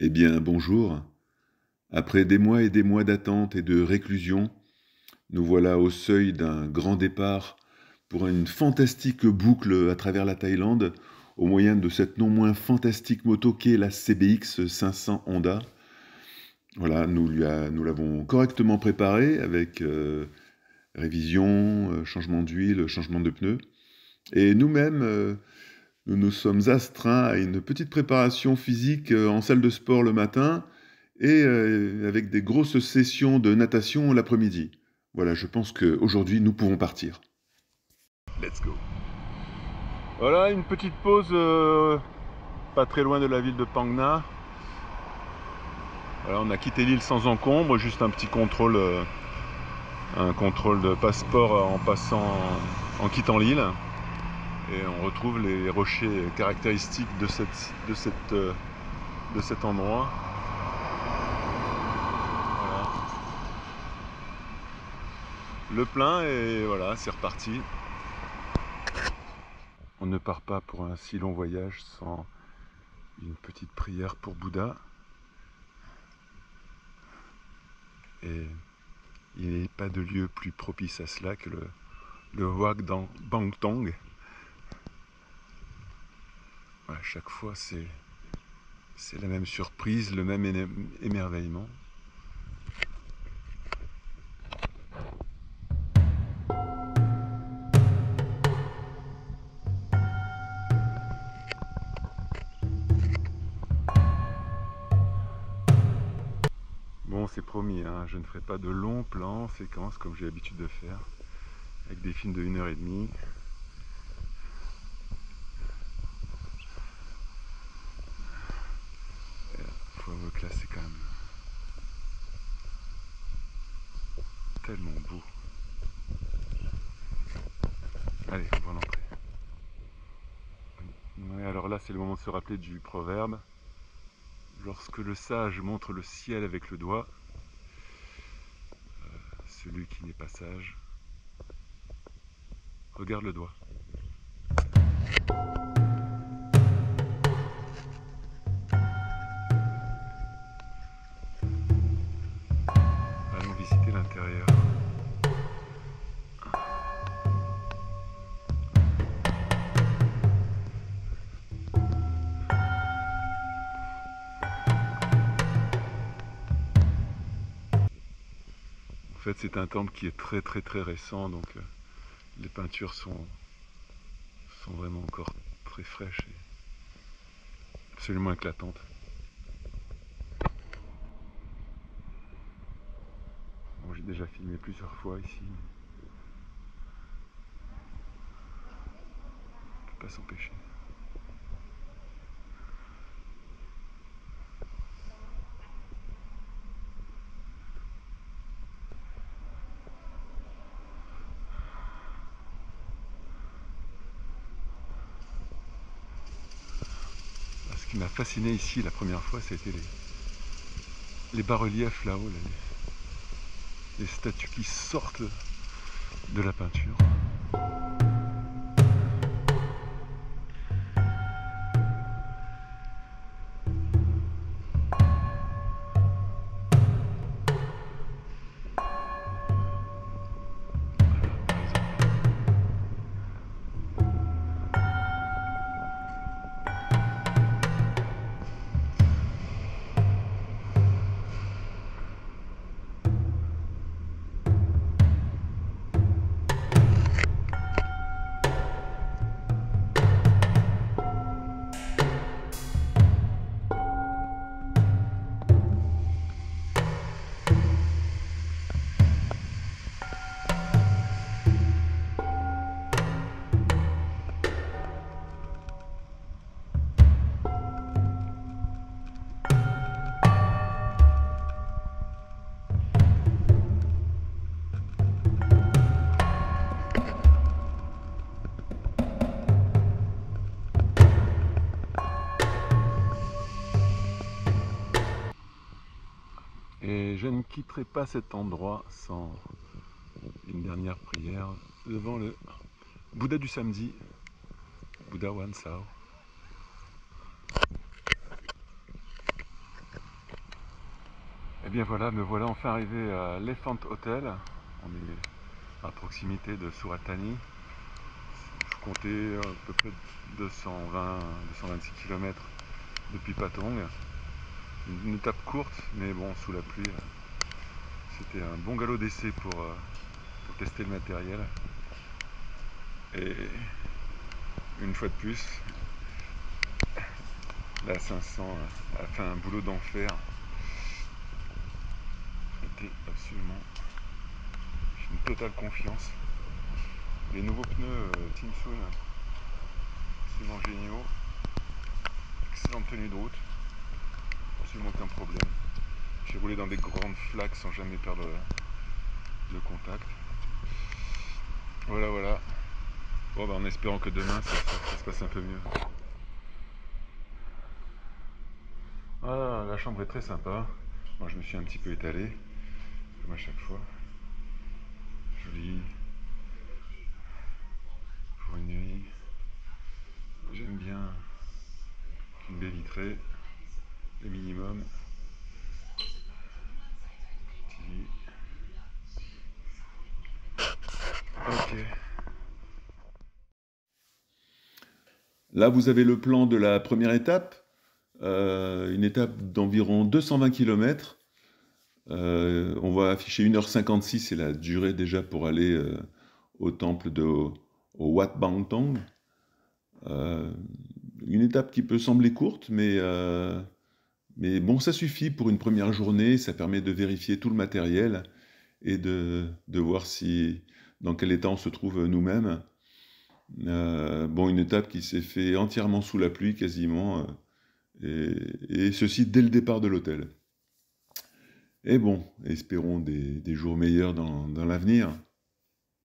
Eh bien, bonjour. Après des mois et des mois d'attente et de réclusion, nous voilà au seuil d'un grand départ pour une fantastique boucle à travers la Thaïlande, au moyen de cette non moins fantastique moto qu'est la CBX 500 Honda. Voilà, nous l'avons correctement préparée avec révision, changement d'huile, changement de pneus. Et nous-mêmes, nous nous sommes astreints à une petite préparation physique en salle de sport le matin et avec des grosses sessions de natation l'après-midi. Voilà, je pense qu'aujourd'hui, nous pouvons partir. Let's go. Voilà, une petite pause pas très loin de la ville de Phang Nga. Voilà, on a quitté l'île sans encombre, juste un petit contrôle, un contrôle de passeport en passant, en quittant l'île. Et on retrouve les rochers caractéristiques de cet endroit. Voilà. Le plein et voilà, c'est reparti. On ne part pas pour un si long voyage sans une petite prière pour Bouddha. Et il n'est pas de lieu plus propice à cela que le Wat Bang Tong. Voilà, chaque fois c'est la même surprise, le même émerveillement. Bon, c'est promis, hein, je ne ferai pas de longs plans, séquences comme j'ai l'habitude de faire, avec des films de 1h30. Il faut avouer que là, c'est quand même tellement beau. Allez, on va en entrer. Ouais, alors là, c'est le moment de se rappeler du proverbe. Lorsque le sage montre le ciel avec le doigt, celui qui n'est pas sage regarde le doigt. Allons visiter l'intérieur. En fait, c'est un temple qui est très récent, donc les peintures sont vraiment encore très fraîches et absolument éclatantes. Bon, j'ai déjà filmé plusieurs fois ici. On ne peut pas s'empêcher. Ce qui m'a fasciné ici la première fois, c'était les bas-reliefs là-haut, les statues qui sortent de la peinture. Et je ne quitterai pas cet endroit sans une dernière prière devant le Bouddha du samedi, Bouddha Wan Sao. Et bien voilà, me voilà enfin arrivé à l'Elephant Hotel. On est à proximité de Surat Thani. Je comptais à peu près 220-226 km depuis Patong. Une étape courte, mais bon, sous la pluie, c'était un bon galop d'essai pour tester le matériel. Et une fois de plus, la 500 a fait un boulot d'enfer. C'était absolument, j'ai une totale confiance. Les nouveaux pneus Timsun, absolument géniaux. Excellente tenue de route, absolument aucun problème. J'ai roulé dans des grandes flaques sans jamais perdre le contact. Voilà, voilà. Bon, bah, en espérant que demain ça se passe un peu mieux. Ah, la chambre est très sympa. Moi, je me suis un petit peu étalé, comme à chaque fois. Joli. Pour une nuit. J'aime bien une baie vitrée, le minimum. TV. Ok. Là, vous avez le plan de la première étape, une étape d'environ 220 km. On va afficher 1h56, c'est la durée déjà pour aller au temple au Wat Bang Tong. Une étape qui peut sembler courte, mais bon, ça suffit pour une première journée, ça permet de vérifier tout le matériel et de voir dans quel état on se trouve nous-mêmes. Bon, une étape qui s'est fait entièrement sous la pluie quasiment, et ceci dès le départ de l'hôtel. Et bon, espérons des jours meilleurs dans l'avenir.